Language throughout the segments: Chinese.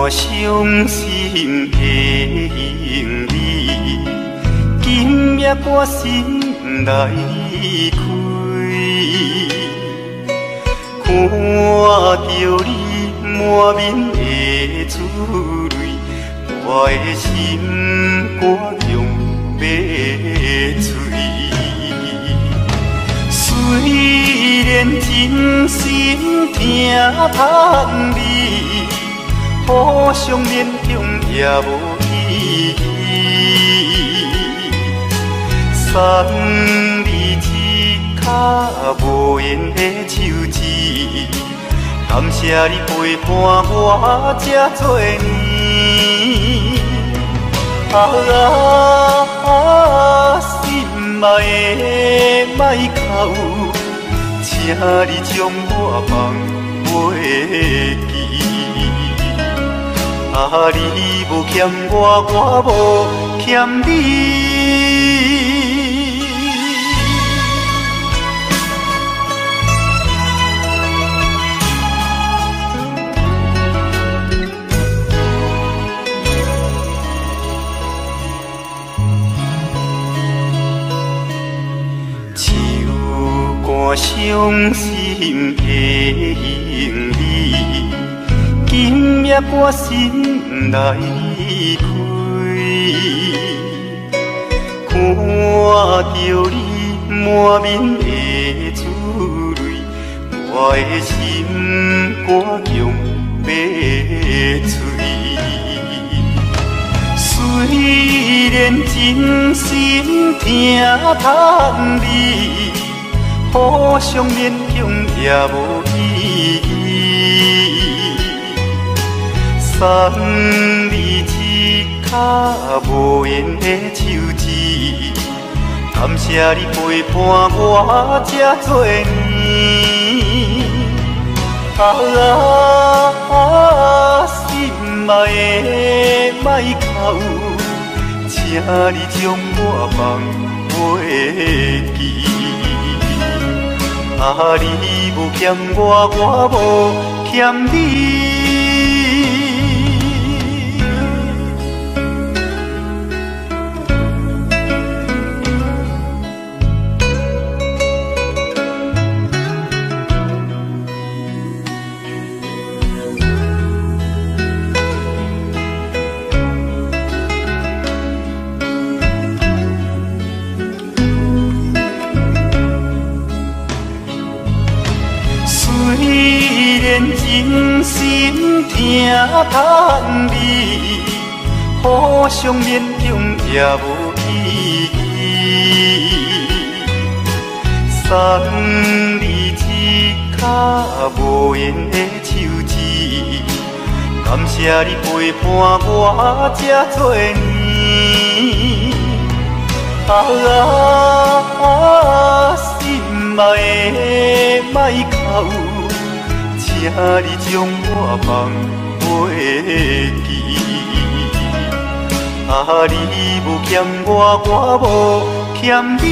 我伤心的行李，今夜我心来开，看到你满面的珠泪，我的心肝用要碎。虽然真心疼盼你，互相勉强也无意义。送你一卡无言的手指，感谢你陪伴我这多年。心爱的莫哭，请你将我放袂记。你无欠我，我无欠你。我伤心的行李，今夜我心来开，看到你满面的珠泪，我的心肝强要碎。虽然真心疼盼你，互相勉强也无意义。送你一卡无言的手指，感谢你陪伴我这多年。心爱的莫哭，请你将我放袂记。你无欠我，我无欠你。虽然真心疼盼你，互相勉强也无意义。送你一卡无言的手指，感谢你陪伴我这多年。心爱的莫哭，请你将我放袂记。你无欠我，我无欠你。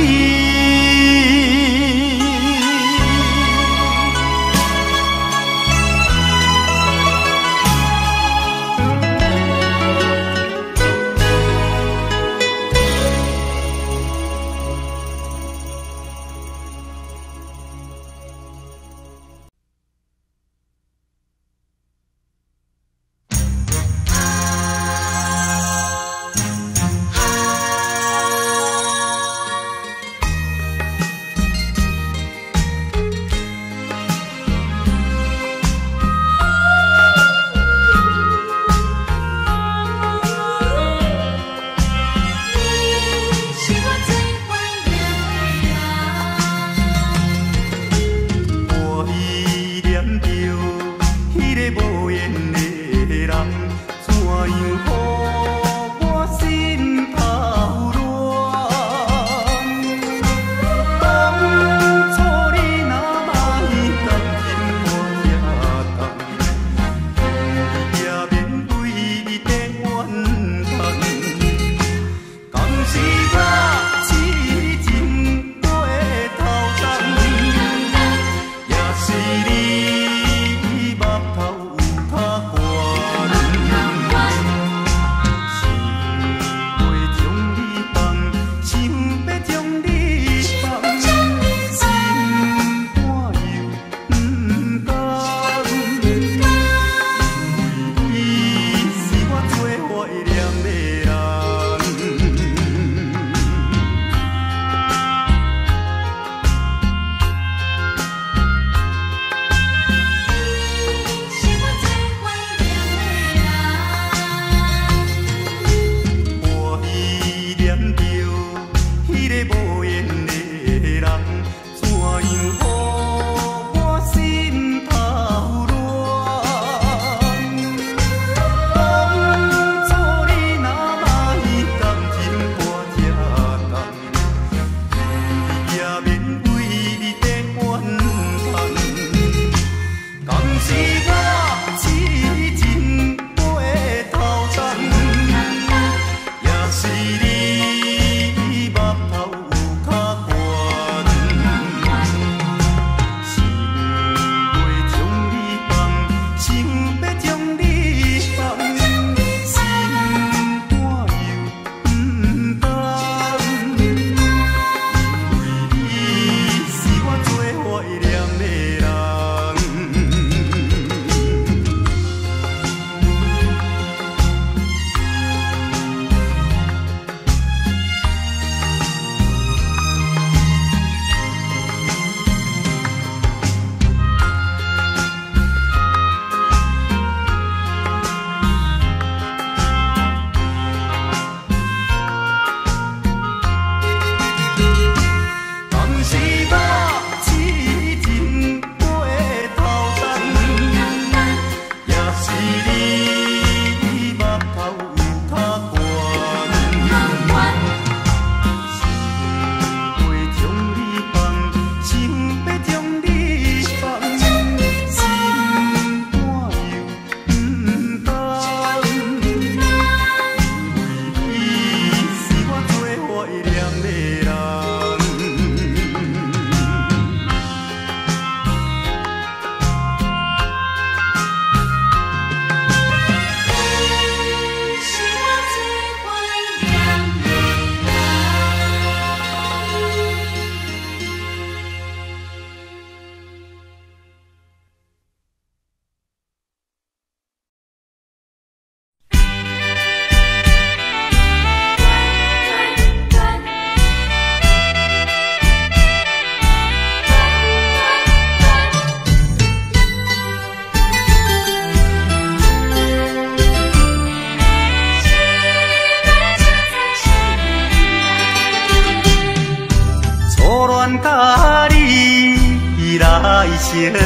相识，热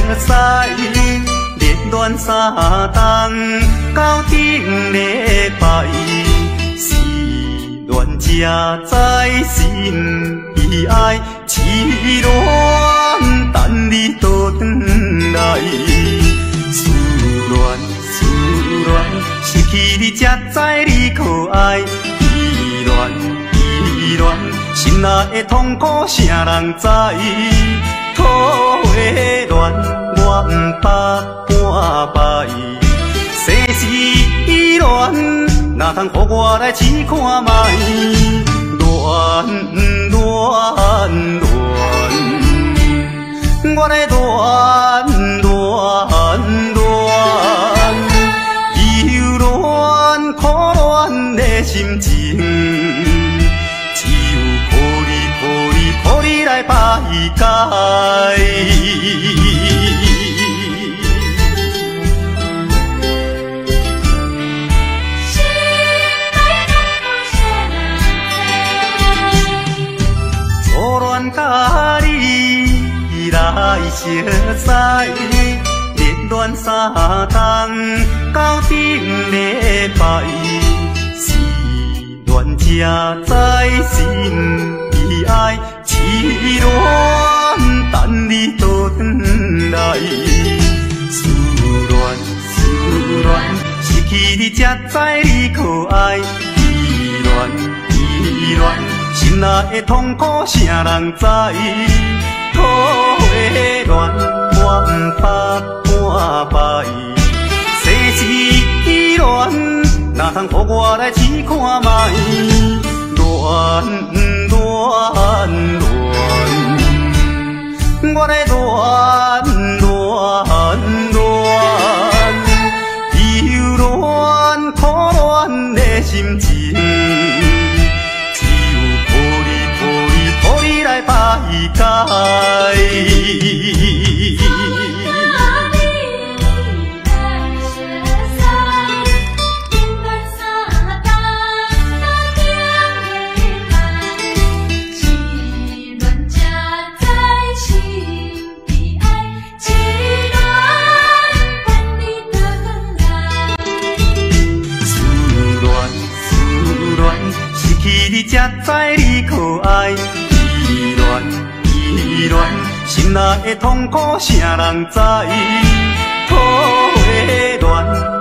恋3冬到顶礼拜，是恋者在心悲哀，痴恋等你倒转来。思恋思恋，失去你才知你可爱，依恋依恋，心内的痛苦谁人知？土的恋我不捌半摆，世事恋哪通予我来试看卖？恋恋恋，我来恋恋恋，忧恋苦恋的心情，只有靠你来排解。初恋甲你来相识，热恋3冬到顶礼拜，是恋者在心悲哀，痴恋等你倒转来。思恋思恋，失去你才知你可爱，依恋依恋，心内的痛苦谁人知？土的恋我不捌半摆，世事恋哪通予我来试看卖？恋恋恋，我来恋恋恋，忧恋苦恋的心情，只有靠你来排解。你才知你可爱，依恋依恋，心内的痛苦谁人知？土的恋我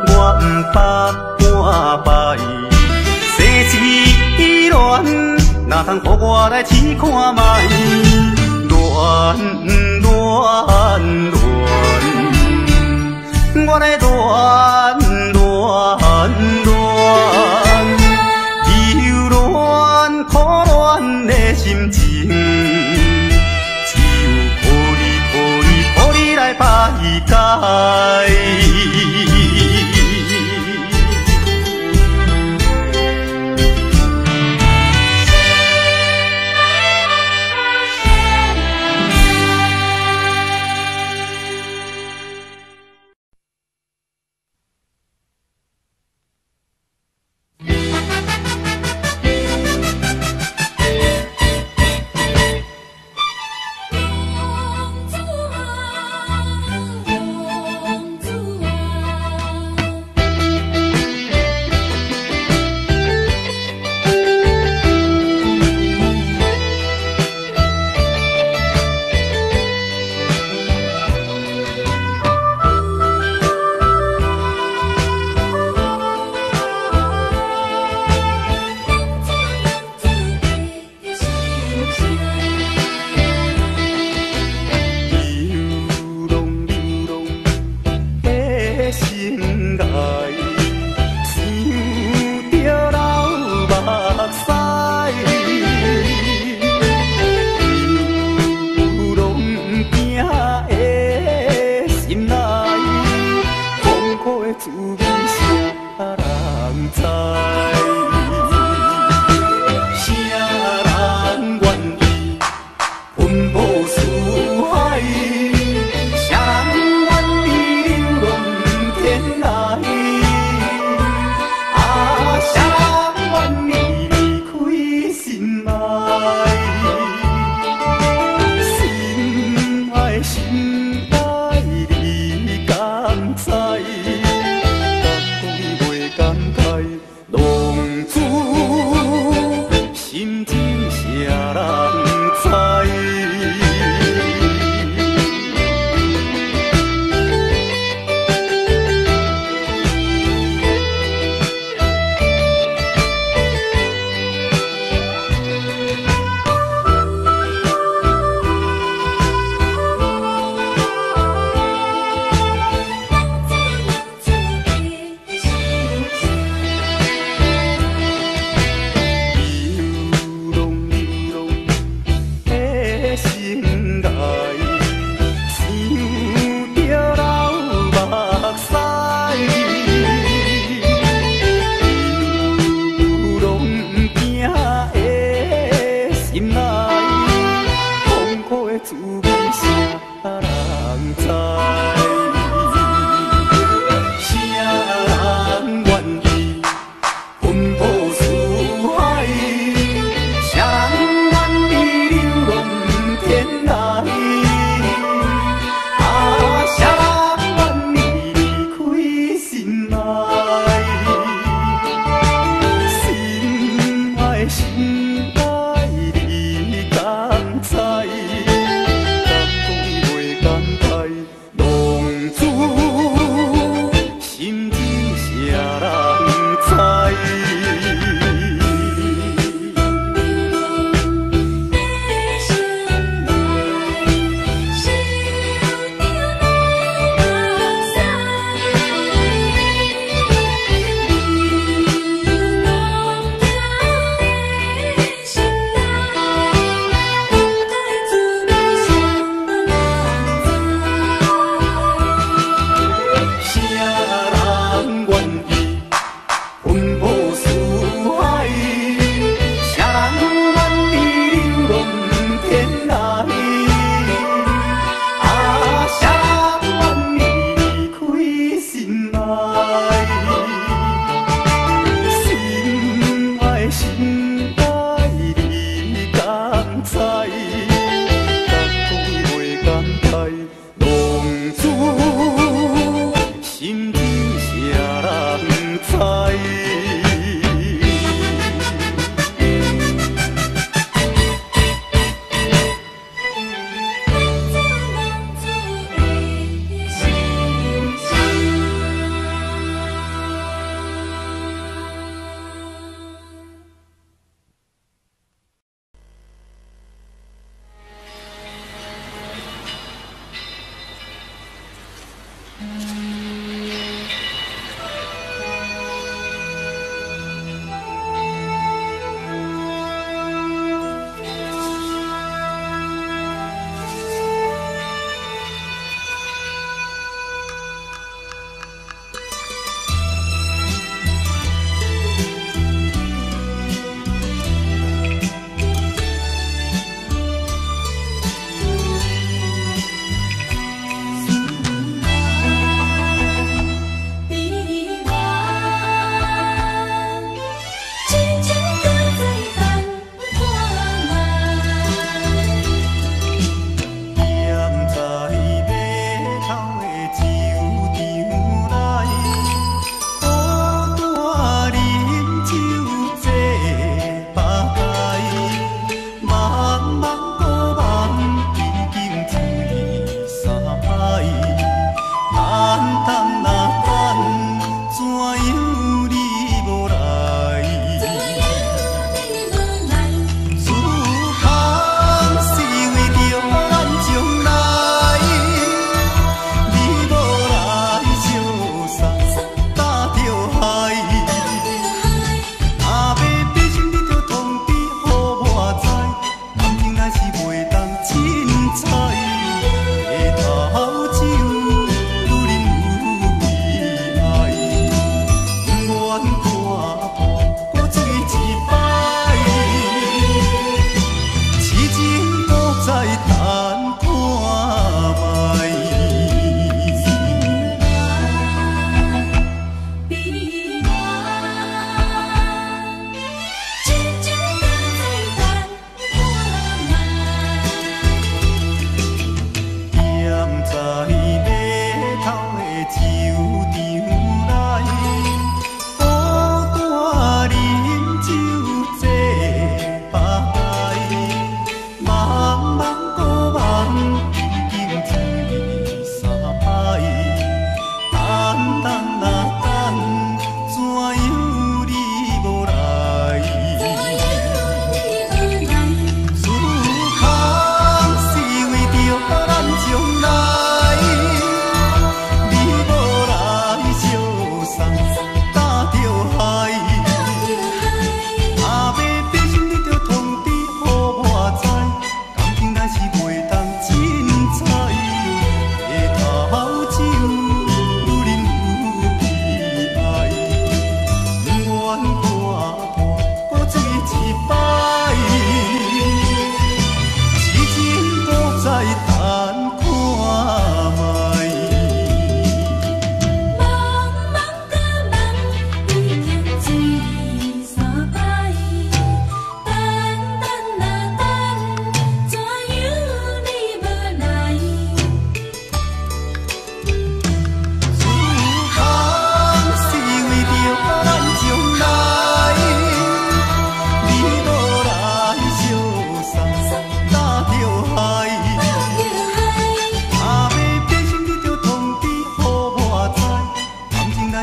不捌半摆，世事恋哪通予我来试看卖？恋恋恋，我来恋恋恋。苦恋的心情，只有靠你来排解。心爱。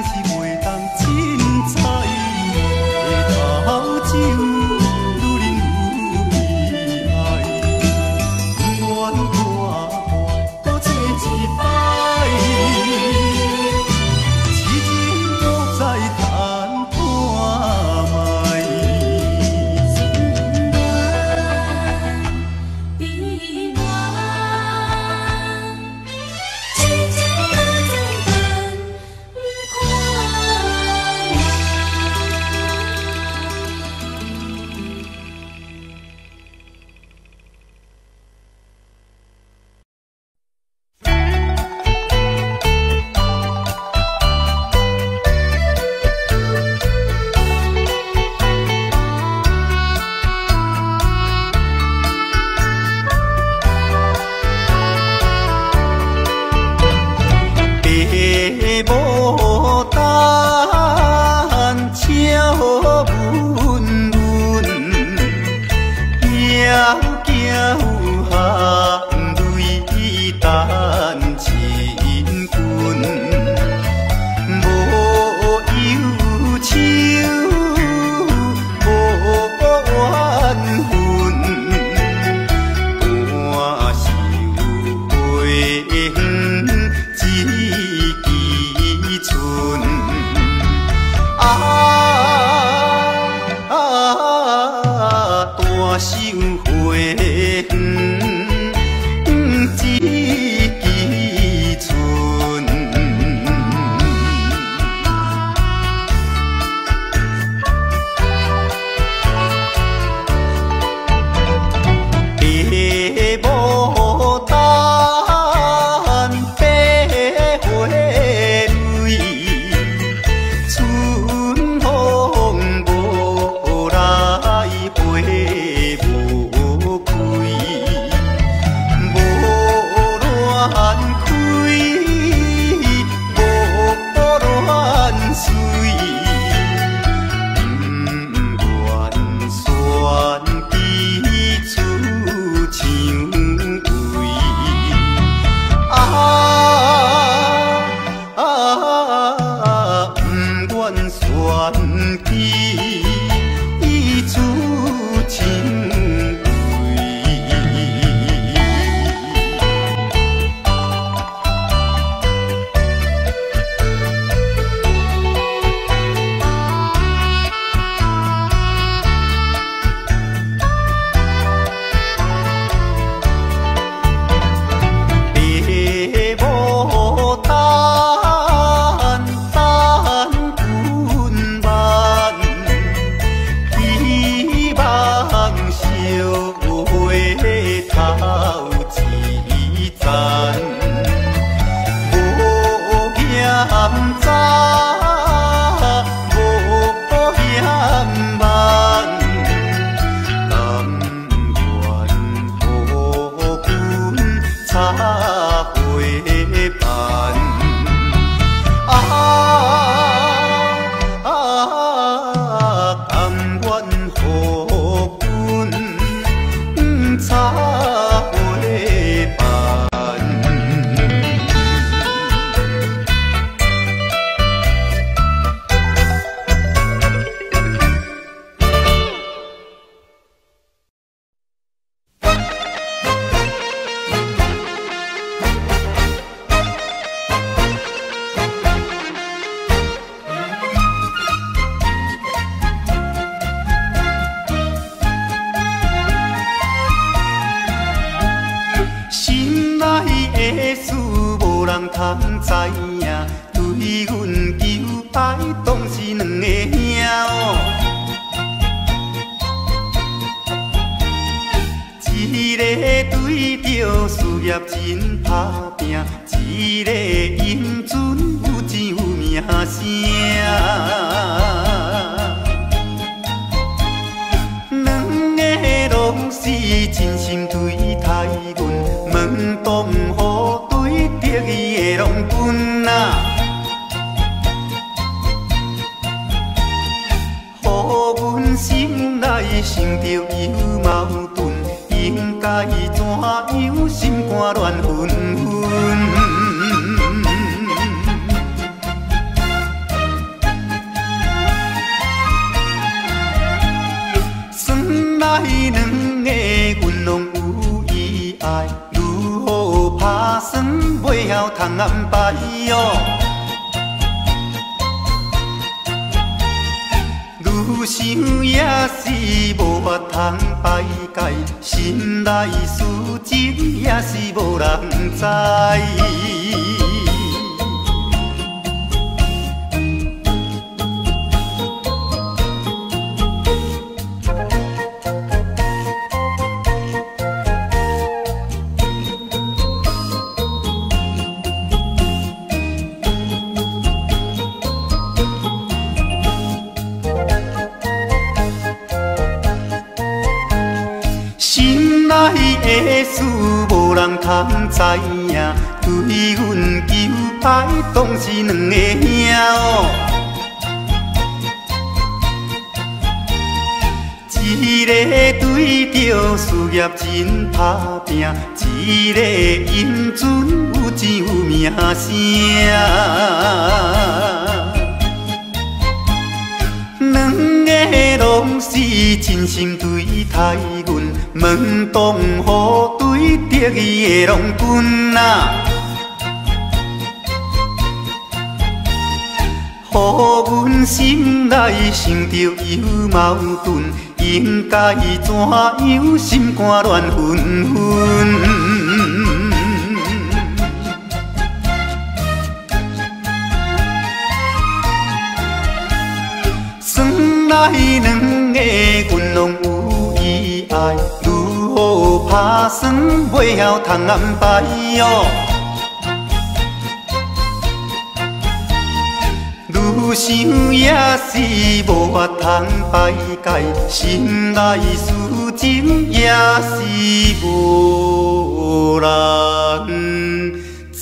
是袂当凊彩，下头酒愈啉愈悲哀，不愿大半搁做一摆，痴情又再叹破麦。通知影，对阮求爱当是两个兄哦。一个对着事业真打拼，一个英俊有钱有名声。两个拢是真心对待阮，门当户对得意的拢分啊。予阮心内想着有矛盾，应该怎样心肝乱纷纷？安排哦。愈想也是无法通排解，心内事情也是无人知。的事无人通知影，对阮求爱当是两个兄哦。一个对着事业真打拼，一个英俊有钱有名声。两个拢是真心对待阮，门当户对得意的郎君啊，予阮心内想着有矛盾，应该怎样心肝乱纷纷。来两个阮拢有意爱，如何打算袂晓通安排哦？愈想也是无法通排解，心内事情也是无人知。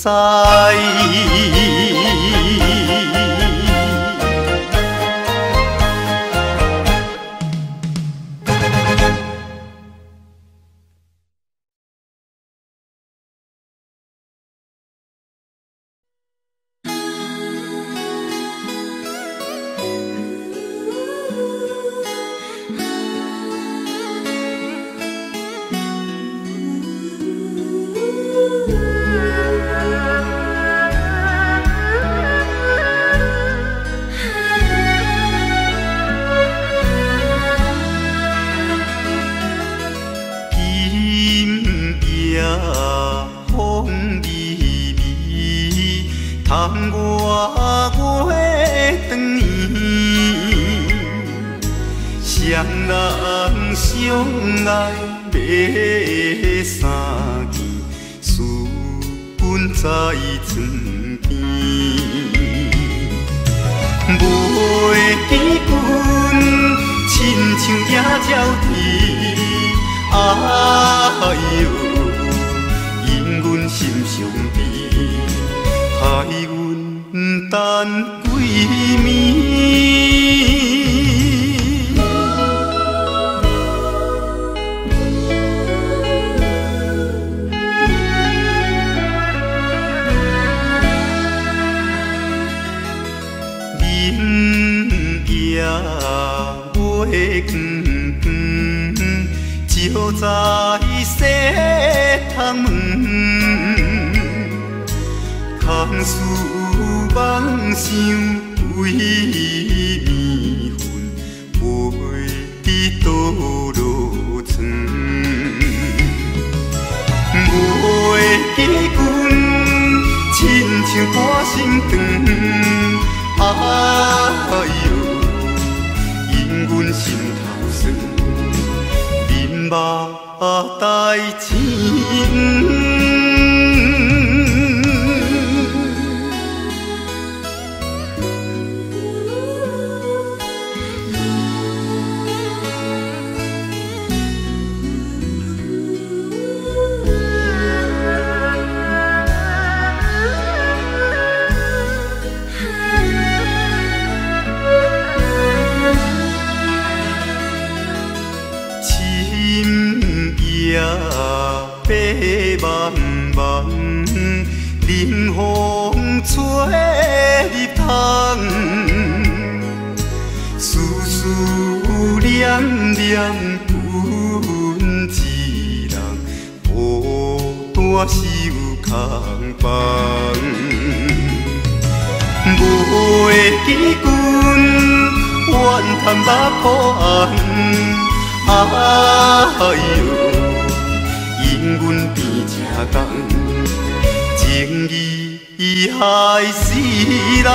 窗外月长圆，双人相爱要三更，思君在床边。袂记君亲像野鸟啼，哎呦，因阮心伤悲。害阮等几暝，明夜月光照在西窗门。空思梦想为暝昏，袂知倒落床。袂记君亲像半心肠，哎呦，因阮心头酸，面目带情。夜白茫茫，冷风吹入窗，思思念念阮一人，孤单是有空房。袂记君，怨叹目苦红。哎呦，因阮变这重，情义害死人。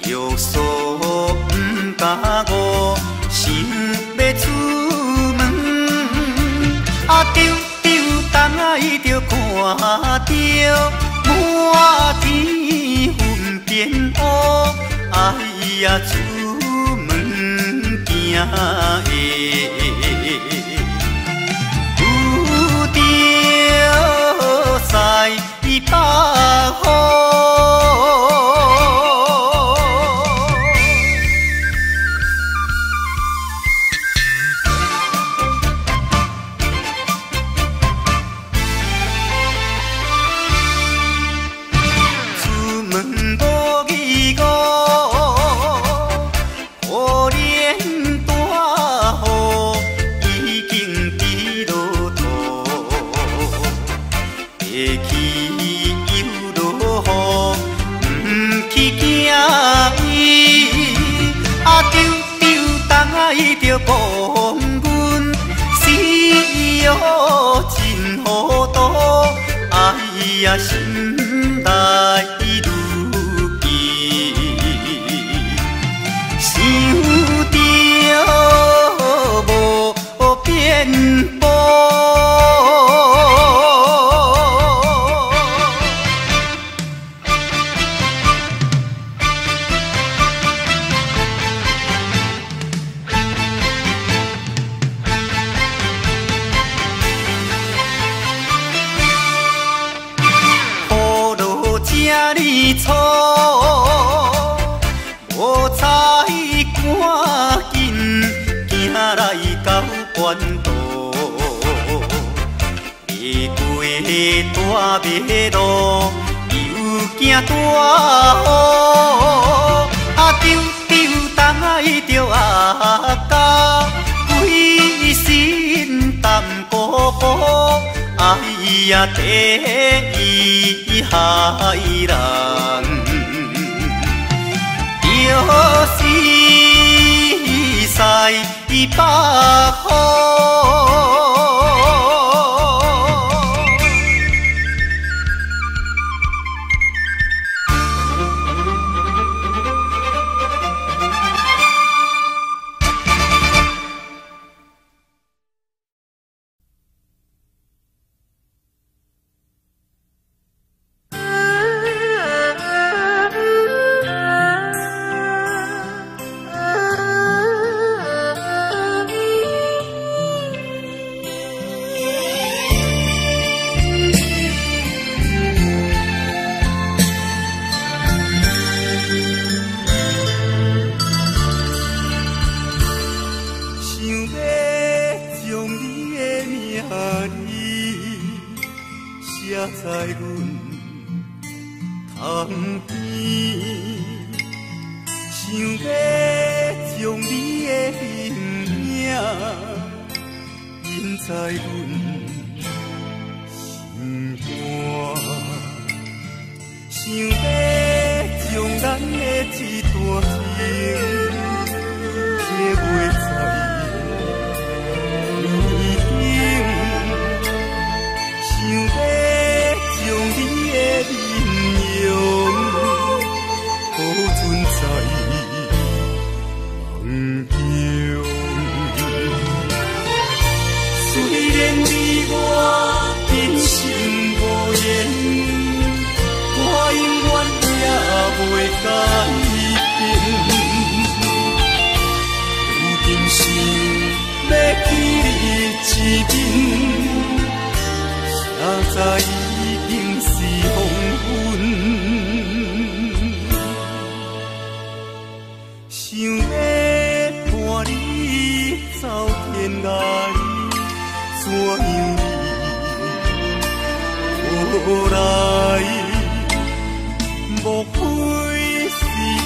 有着望阮死哦真糊涂，哎呀心内如记，想着无变步。错，无采赶紧行来到关渡，未过大马路，又惊大雨，丢东来着阿家，规身淡薄薄。哎呀，第一害人，着是西北风。在阮窗边，想要将你的名印在阮心肝，想要将咱的一段情刻画在面顶，想要。将你的面容保存在梦中，虽然你我真心无言，我永远也袂改变。有定是要去你一面，写在。已经是黄昏，想要伴你走天涯，怎样无来？莫非是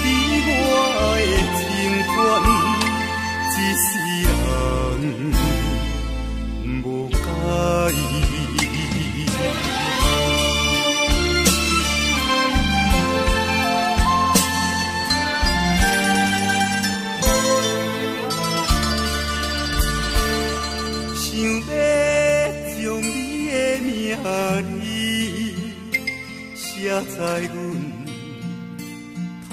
你我的情缘，只是人无解。想要将你的名字写在阮窗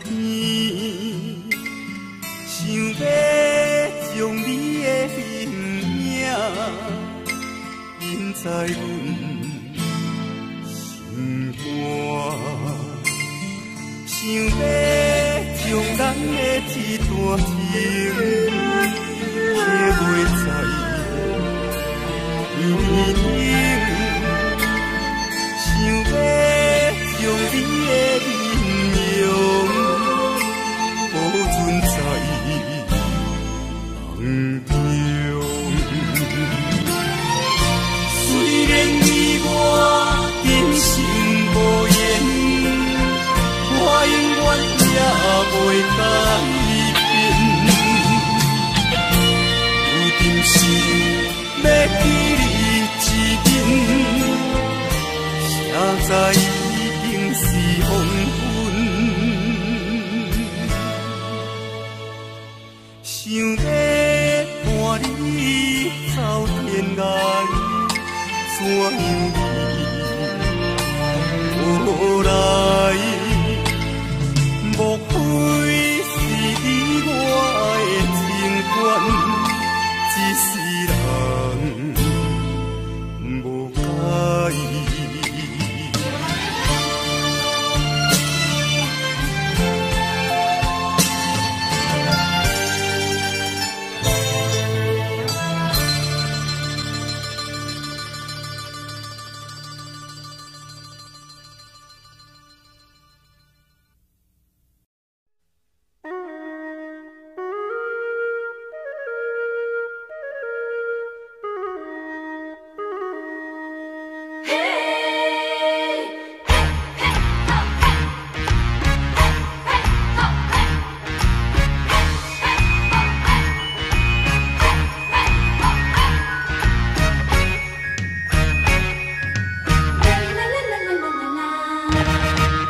边，想要将你的名印在阮心肝，想要将咱的一段情刻画在。面顶，想要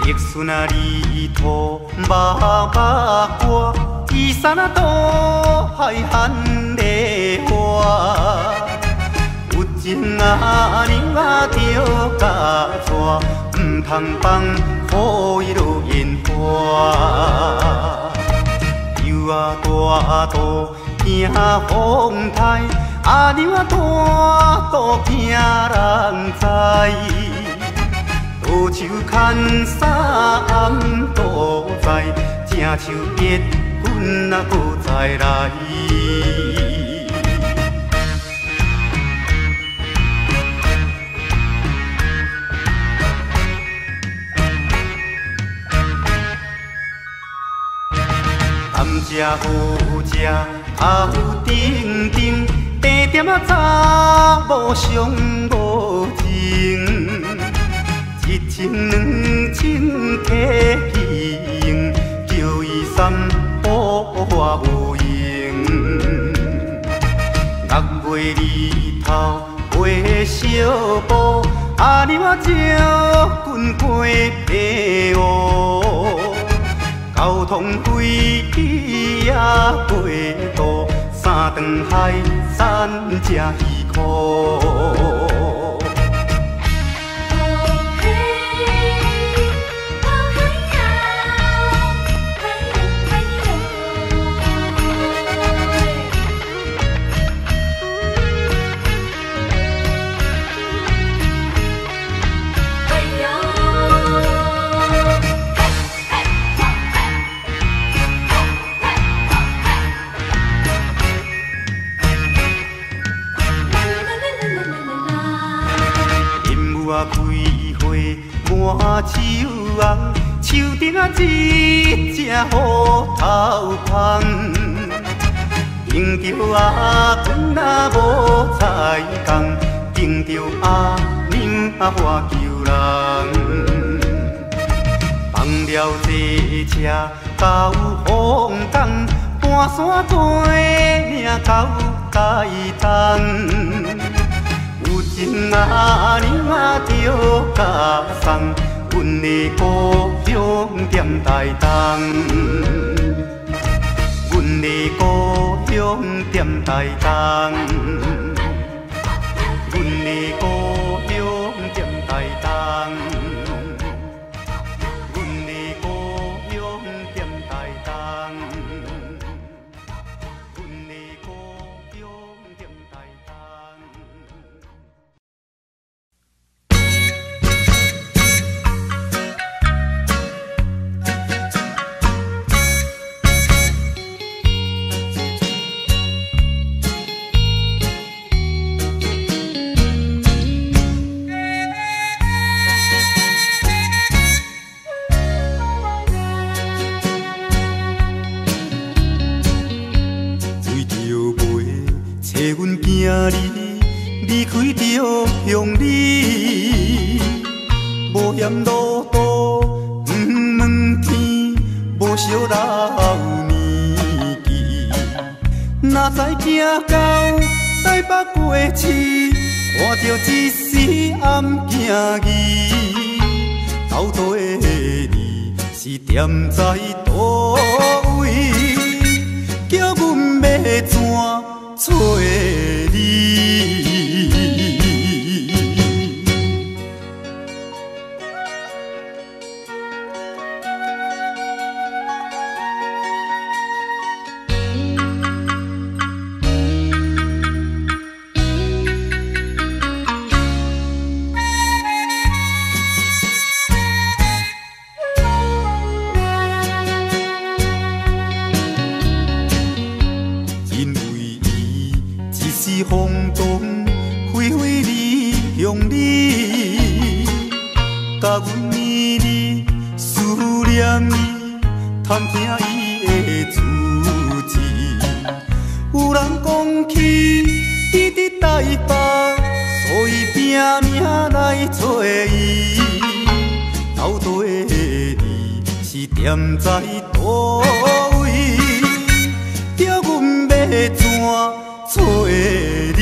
玉顺啊，离土马马歌，依山啊，渡海含梨花。有情啊，人啊，着甲带，唔通放予伊落烟花。游啊大渡惊风台，啊娘啊大渡惊人知。倒手牵衫暗倒在，正像别君啊搁再来。甘蔗好食，头顶顶，地点啊查某上无情。一千两千客去用，叫伊三宝我无用。6月日头买小布，啊娘啊招军过白乌。交通费也过度，三顿海产吃鱼苦。满手红，手顶啊一只虎头芳，迎着阿君啊无彩工，迎着阿娘啊花求人。放了这车到凤冈，半山做领到台东。有情啊娘啊着甲送，阮的故乡踮台东，阮的故乡踮台东，阮的故乡踮台东，阮的故乡踮台东，阮的故乡踮台东。离开着乡里，无嫌路途不问天，无惜老年纪。哪知行到台北过市，看着一时暗行疑。到底你是踮在倒位？叫阮要怎找你？风中飞飞离乡里，甲阮绵绵思念伊，探听伊的足迹。有人讲起伊伫台北，所以拼命来找伊。到底你是踮在倒位？叫阮要怎找你？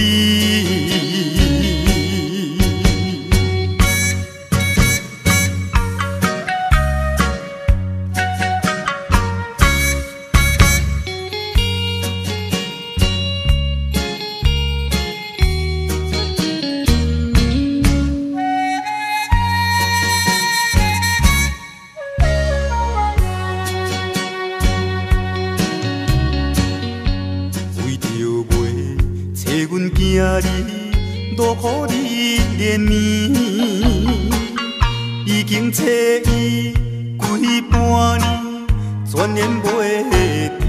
你，落雨你连绵，已经找伊几半年，全然袂知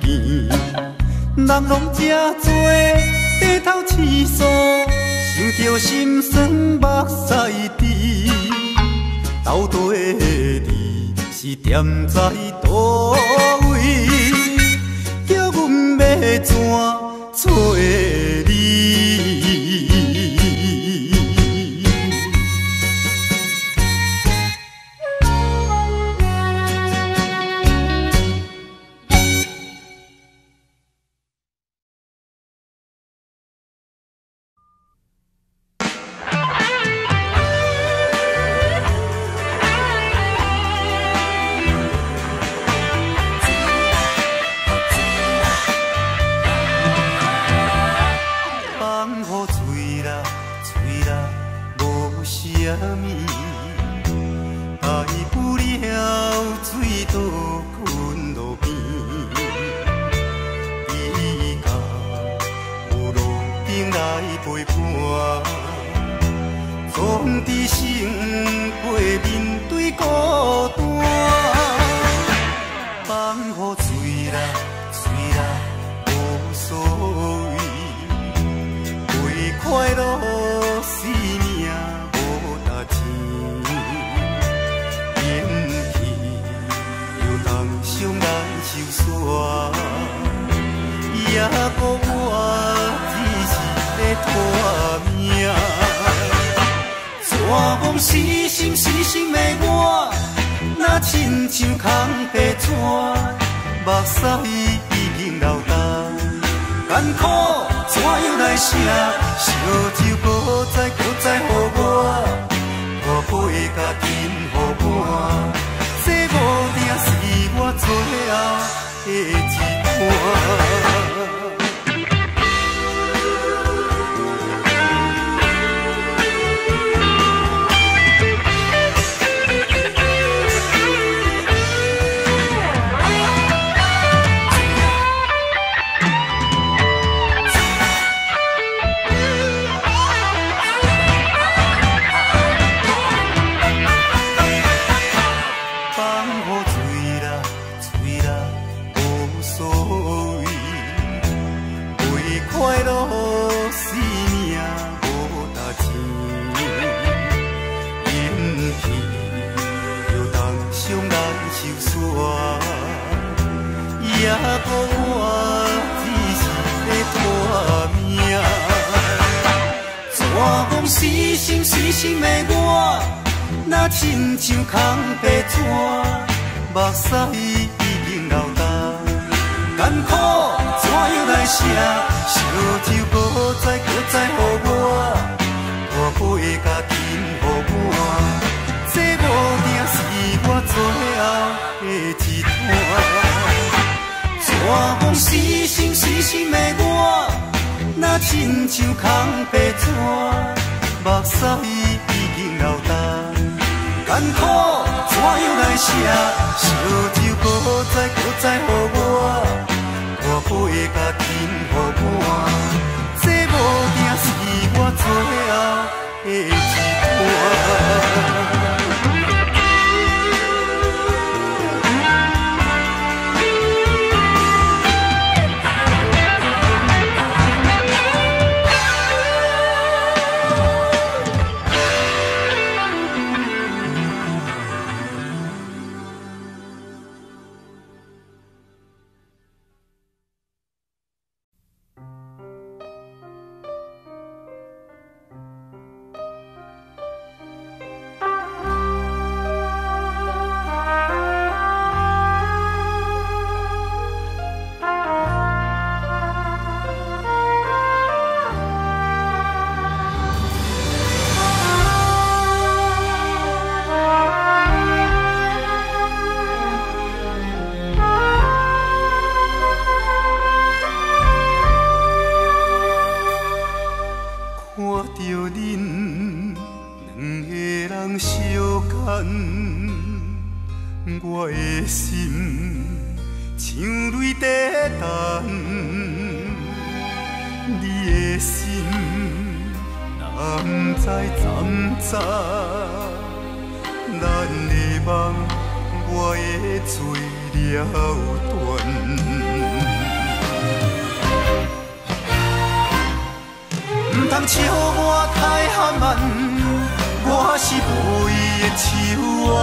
见。人拢这多，低头试诉，想着心酸目屎滴。斗底你是踮在倒位？叫阮要怎找你？我的心像泪在澹，你的心，人知怎知？咱的梦，我的嘴了断。唔通笑我太含慢，我是无意的手腕。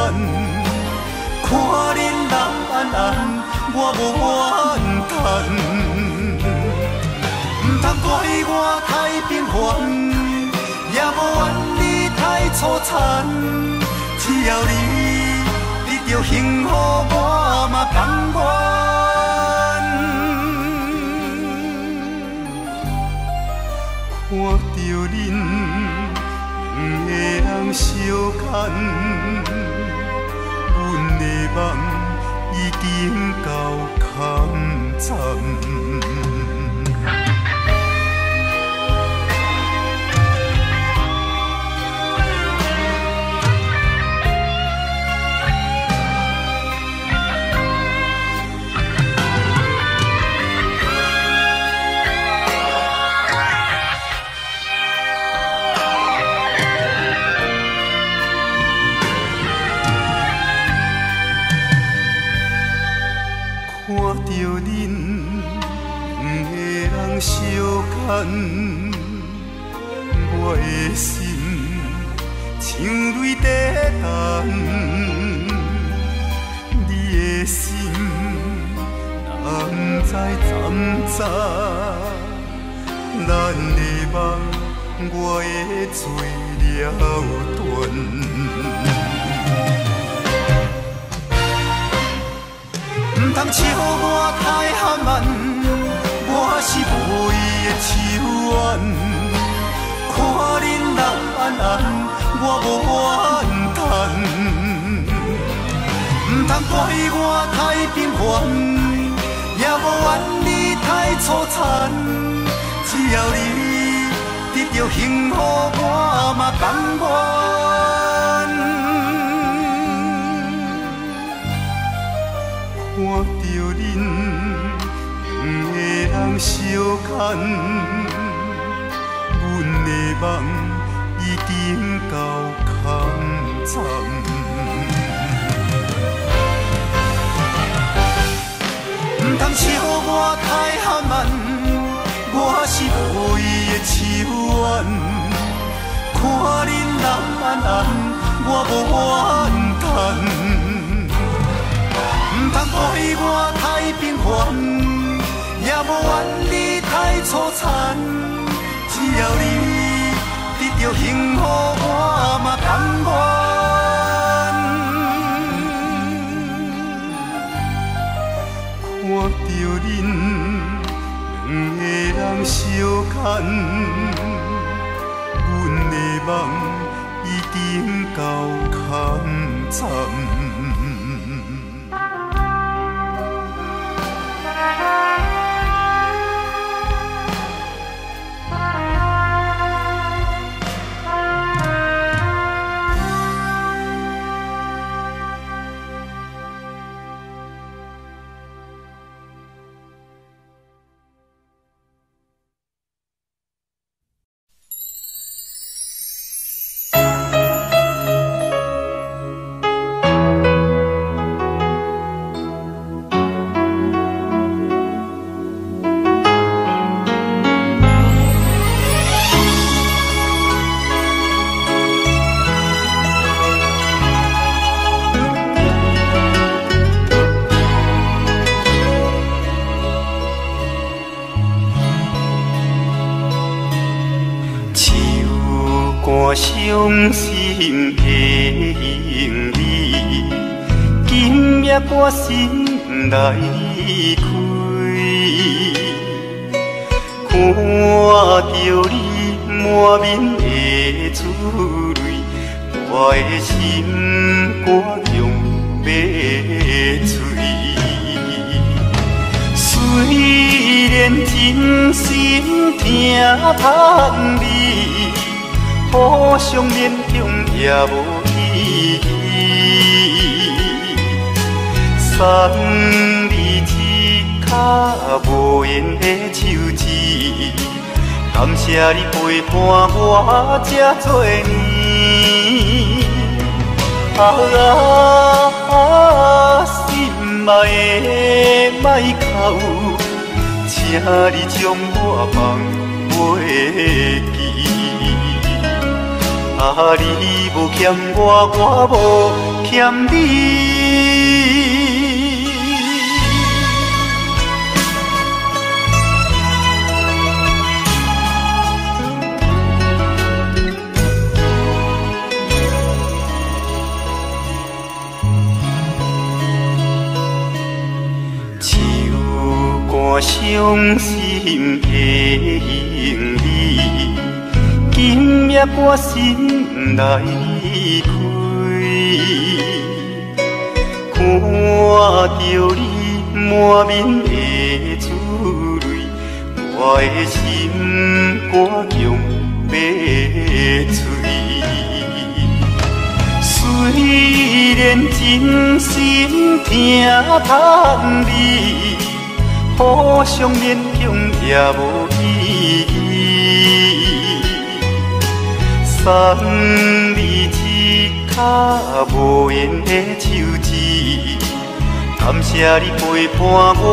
看恁人安安，我无怨叹。唔通怪我太平凡，也无怨你太粗残。只要你得到幸福，我嘛甘愿。看到恁两个人相牵，阮的梦已经到空站。相牵，我的心像泪在等。你的心，人知怎知？咱的梦，我的嘴了断。唔通笑我太含慢。我是无意的手腕，看恁人安安，我无怨叹。唔通怪我太平凡，也无怨你太粗残。只要你得到幸福，我嘛甘愿。看到恁相牵，阮的梦已经到空站。唔通笑我太含慢，我是无意的手腕。看恁人安安，我无怨叹。唔通怪我太平凡。也无怨你太粗残，只要你得到幸福，我嘛甘愿。看到恁两个人相牵，阮的梦已经到空站。伤心的行李，今夜我心来离开。看到你满面的珠泪，我的心肝中要碎。虽然真心疼盼你。互相勉强也无意义，送你一脚无缘的手指，感谢你陪伴我这多年，心爱的莫哭，请你将我放袂记。你无欠我，我无欠你。伤心的行李，今夜我心来开，看着你满面的珠泪，我的心肝强要碎。虽然真心疼叹你。互相勉强也无意义，送你一卡无言的手指，感谢你陪伴我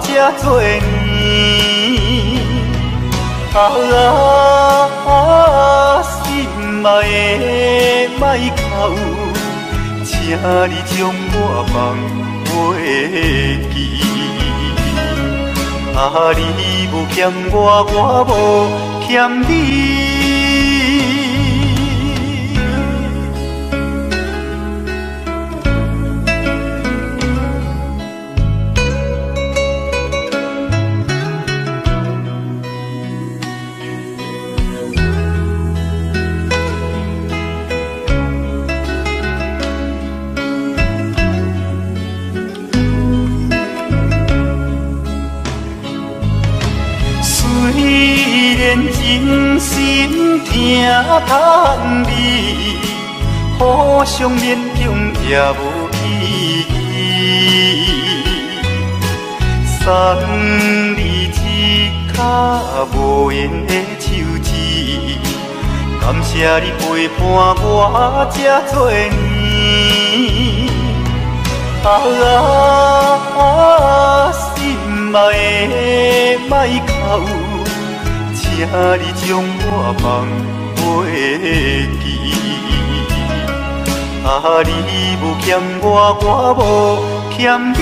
这多年。心爱的莫哭，请你将我放袂记。你无欠我，我无欠你。虽然真心疼叹你，互相勉强也无意义。送你一卡无言的手指，感谢你陪伴我这多年。心爱的莫哭，请你将我放袂记。你无欠我，我无欠你。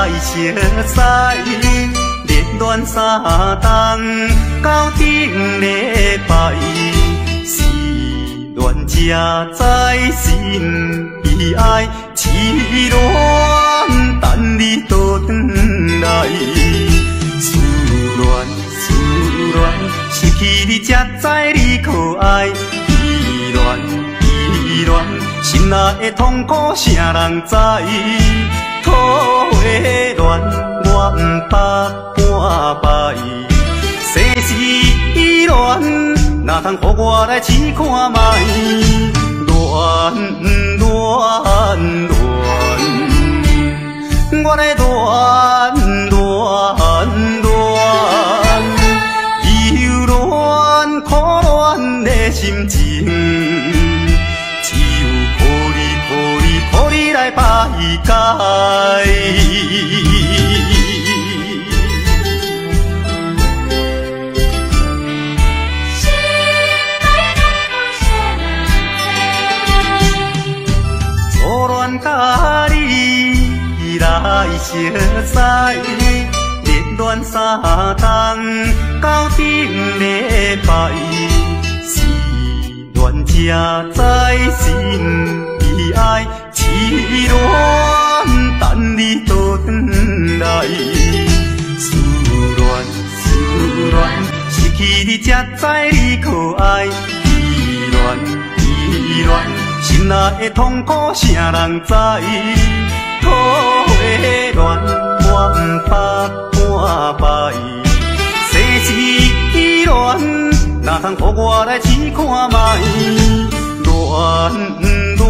来相识，恋恋三冬到顶礼拜，是恋才知心悲哀，痴恋等你倒转来，思恋思恋，失去你才知你可爱，依恋依恋，心内的痛苦啥人知？土的恋我不捌半摆，世事恋哪通予我来试看卖？恋恋恋，我来恋恋恋，忧恋苦恋的心情，只有抱你来排解。初恋甲你来相识，恋恋三冬到顶礼拜，是恋才知心悲哀，痴恋等你倒转来，思恋思恋，失去你才知你可爱，依恋依恋，心内的痛苦啥人知？土的恋我不捌半摆，世事恋哪通予我来试看卖？恋恋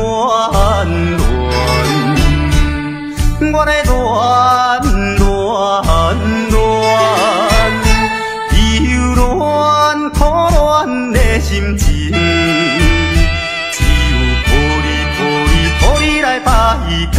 恋，我来恋恋恋，忧恋苦恋的心情，只有抱你来排解。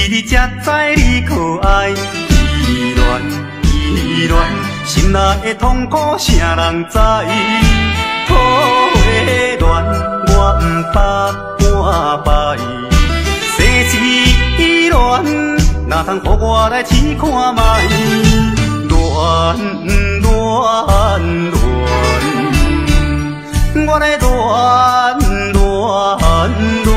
你才知你可爱，依恋依恋，心内的痛苦啥人知？土的恋我不捌半摆，世事恋哪通予我来试看卖？恋恋恋，我来恋恋恋。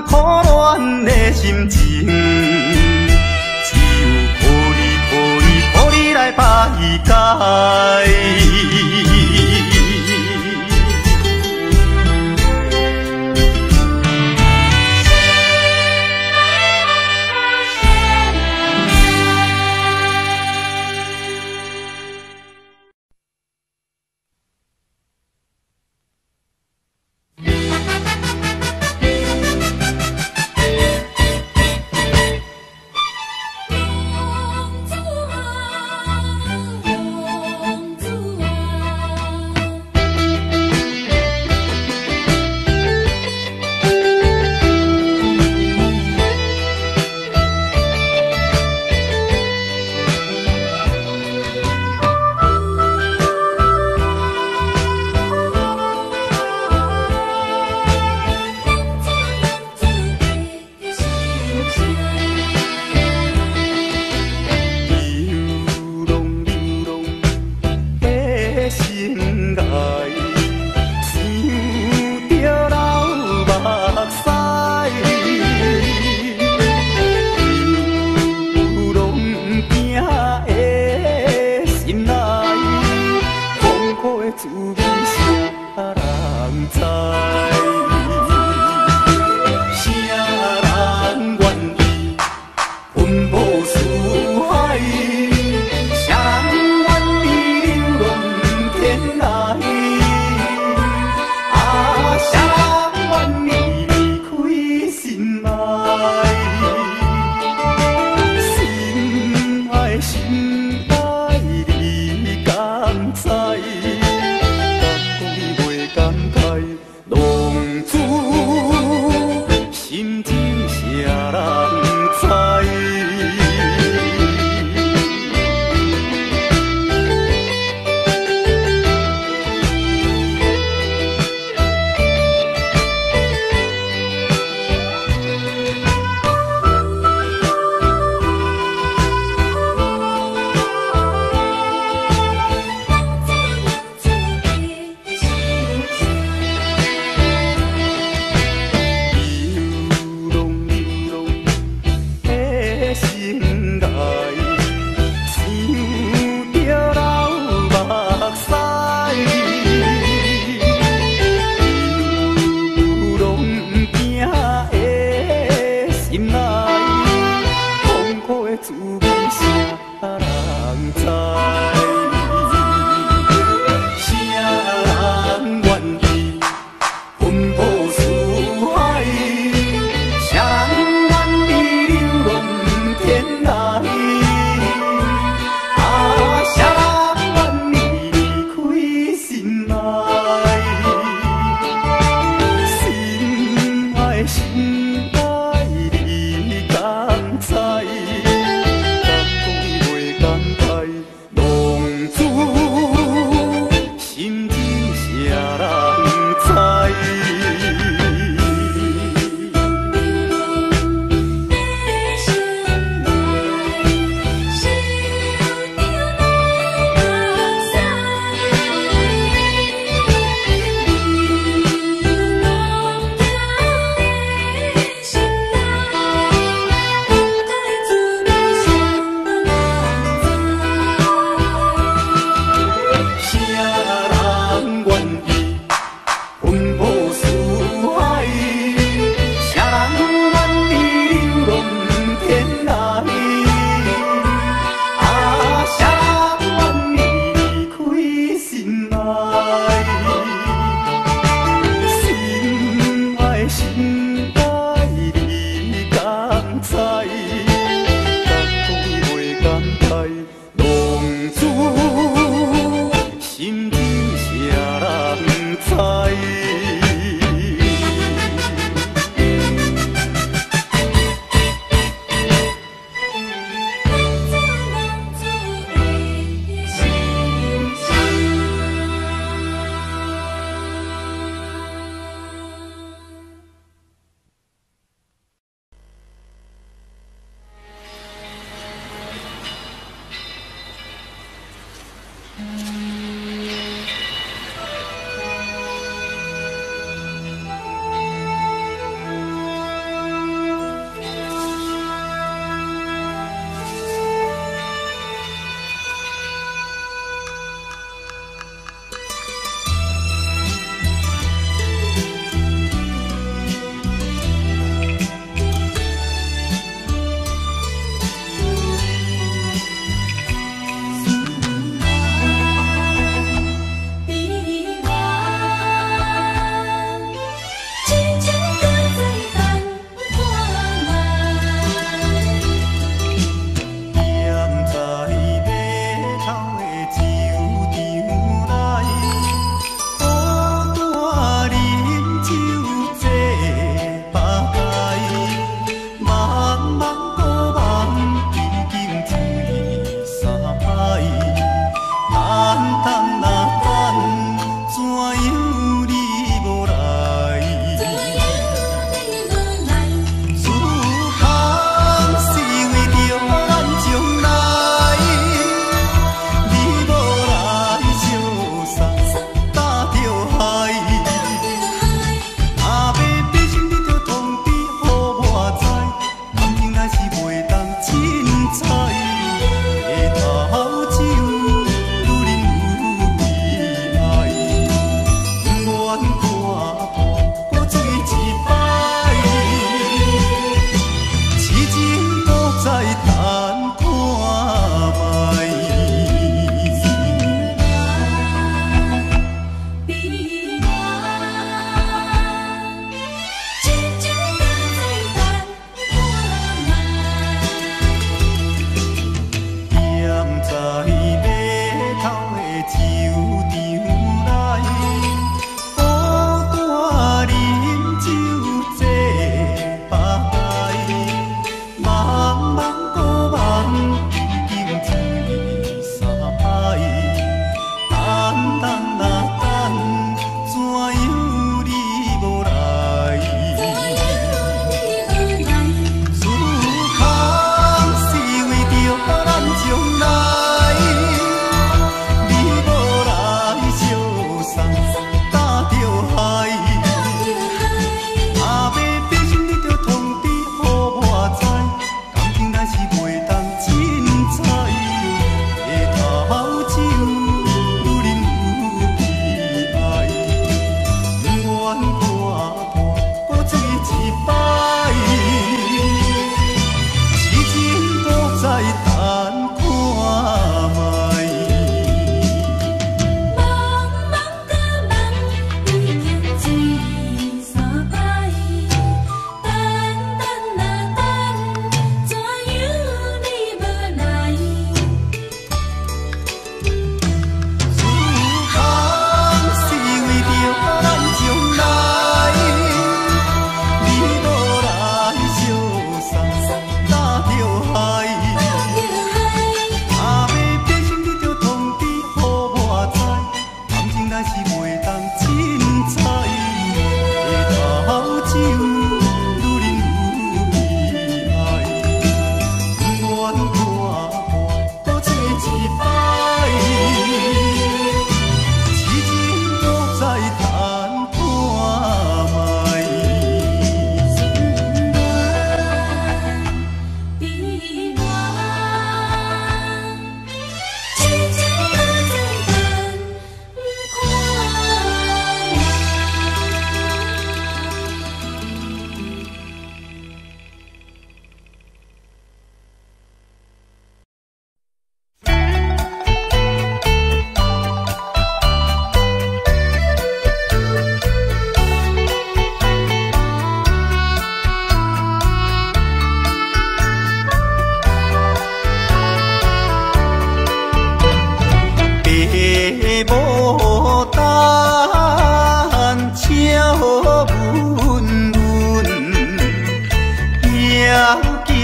苦恋的心情，只有抱你来排解。心情谁人知？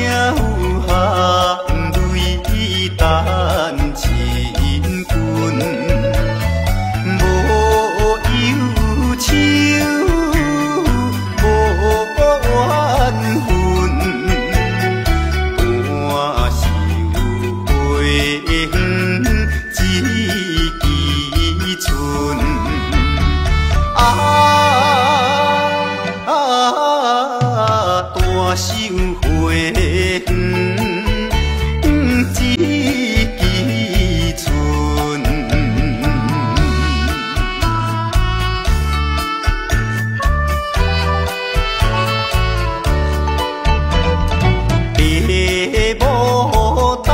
有行泪等亲眷，无忧愁，无怨恨，半袖花远，一枝春。大袖花远，一枝春。父母等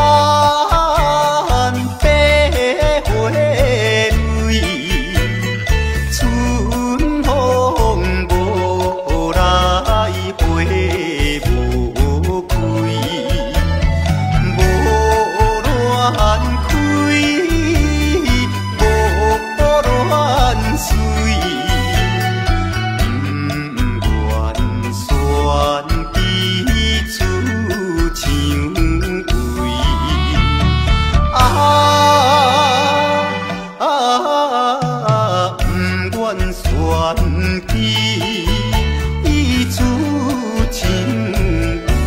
白花蕊，春风无来花无开，无乱开，无乱随，不愿选彼此像位。不愿选彼此像位。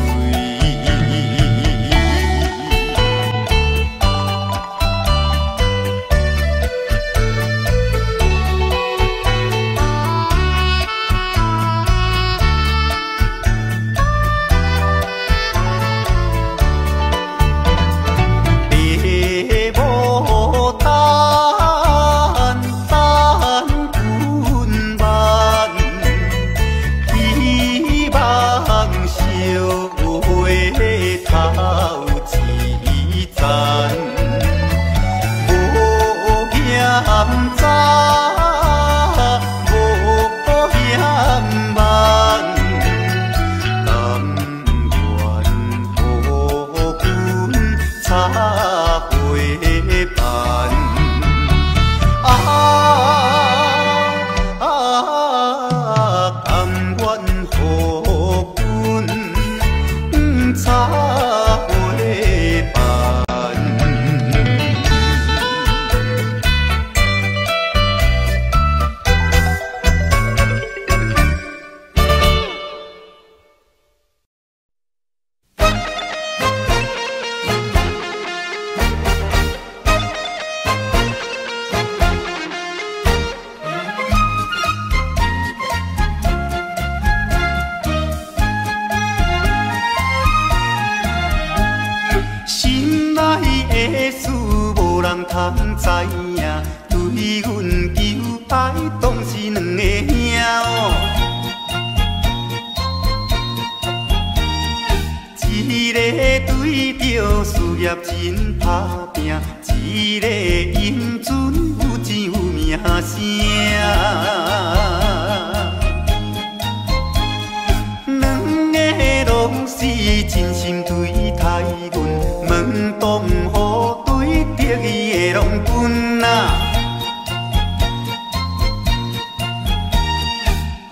父母等君万，希望烧花头一盏，无嫌早，无嫌晚，甘愿予君插花瓣。甘愿予君插花瓣。心内的事无人通知影，对阮求爱当是两个兄哦。一个对着事业真打拼，一个英俊有钱有名声。两个拢是真心对待阮，问东雨对得意的拢分啊，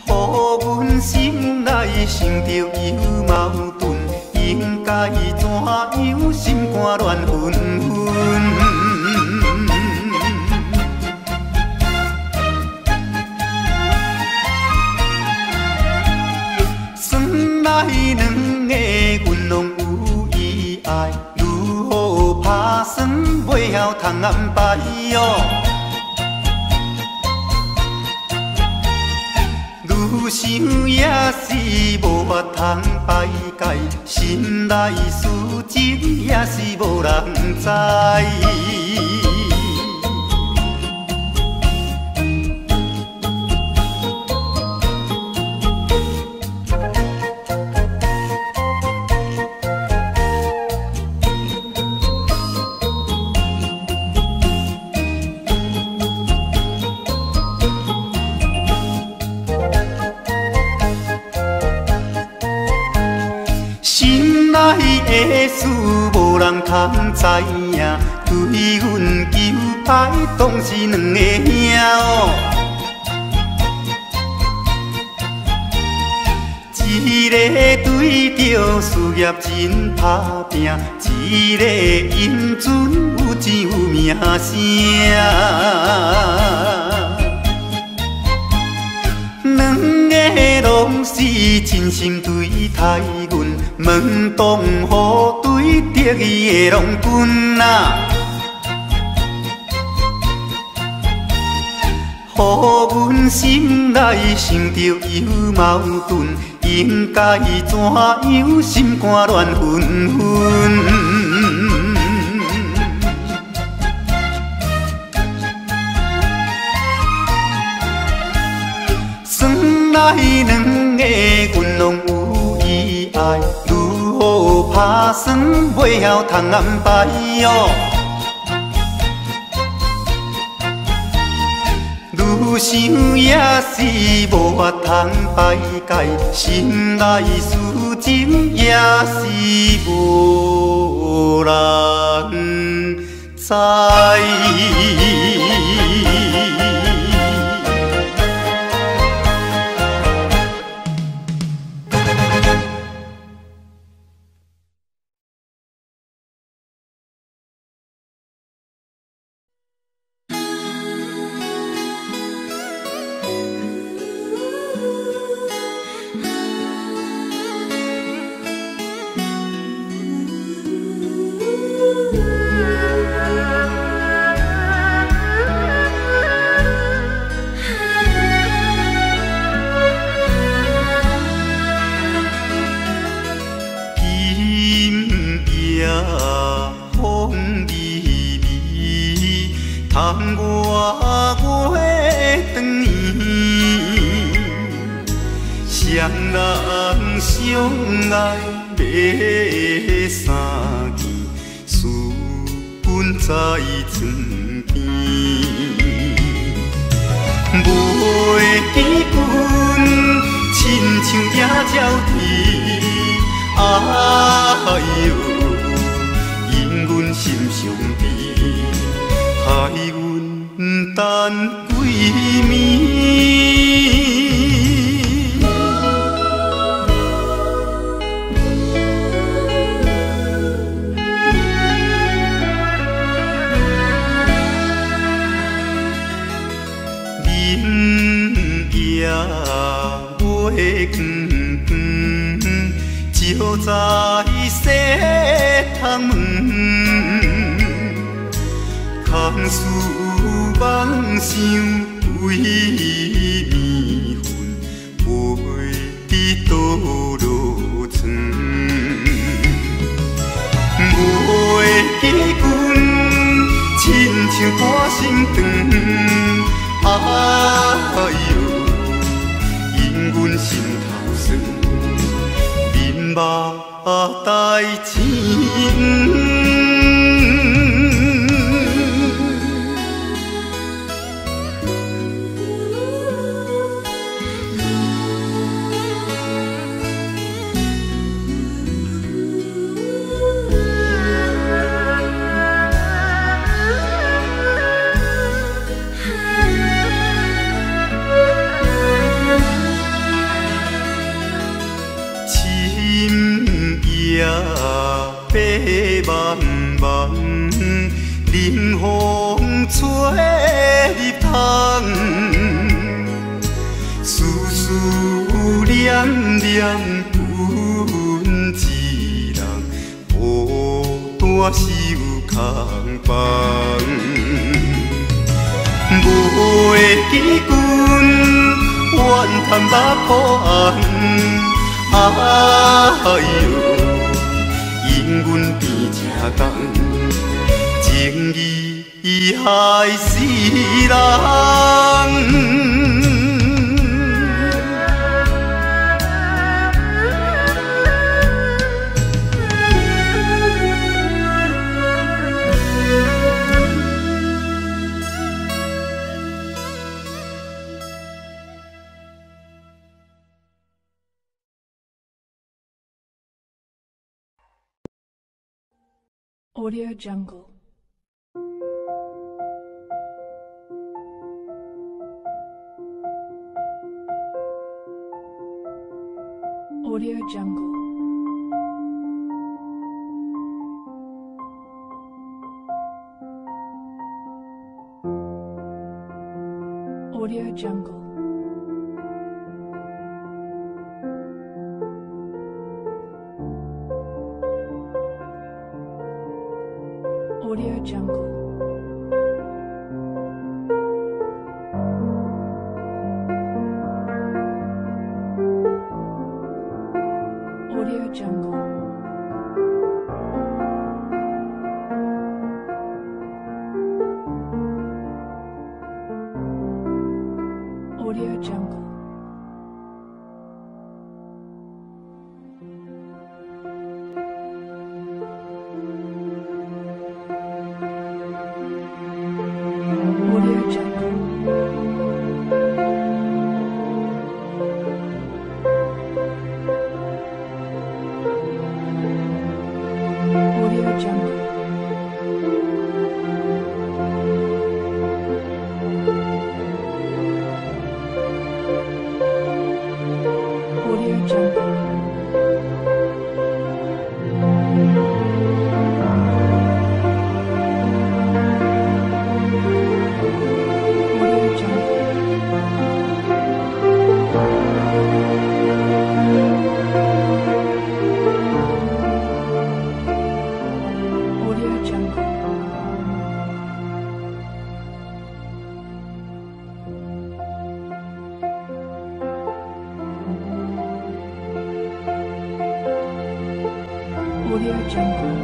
予阮心内想着有矛盾，应该怎样心肝乱纷纷。来两个阮拢有意爱，如何打算袂晓通安排哦？愈想也是无法通排解，心内事情也是无人知。心内的事无人通知影，对阮求爱当是两个兄哦。一个对着事业真打拼，一个英俊有钱有名声。两个拢是真心对待阮，门当户对得意的郎君啊。予阮心内想着有矛盾，应该怎样心肝乱纷纷？算来两个阮拢有意爱，如何打算袂晓通安排哟？愈想也是无法通排解，心内事情也是无人知。窗外月长圆，双人相爱要三更，思君在床边。袂记君亲像野鸟啼，哎呦，因阮心伤悲。害阮等几暝，明夜月光光，照在西窗门。空思梦想为暝昏，袂知倒落床。袂记君亲像半身长，哎呦，因阮心头酸，面目带青。夜白茫茫，冷风吹入窗，思思念念阮一人，孤单是有空房。袂记君怨叹目苦红，哎呦。因阮变正重，情义害死人。Audio Jungle. Audio Jungle. Audio Jungle. Audio Jungle. Audio Jungle. Audio Jungle. Audio Jungle. Audio Jungle. Audio Jungle. Audio Jungle. Audio Jungle.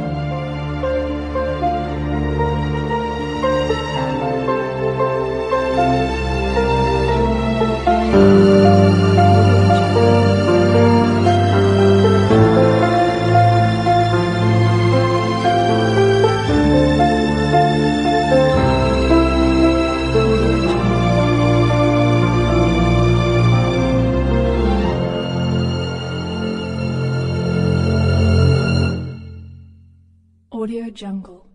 Audio Jungle.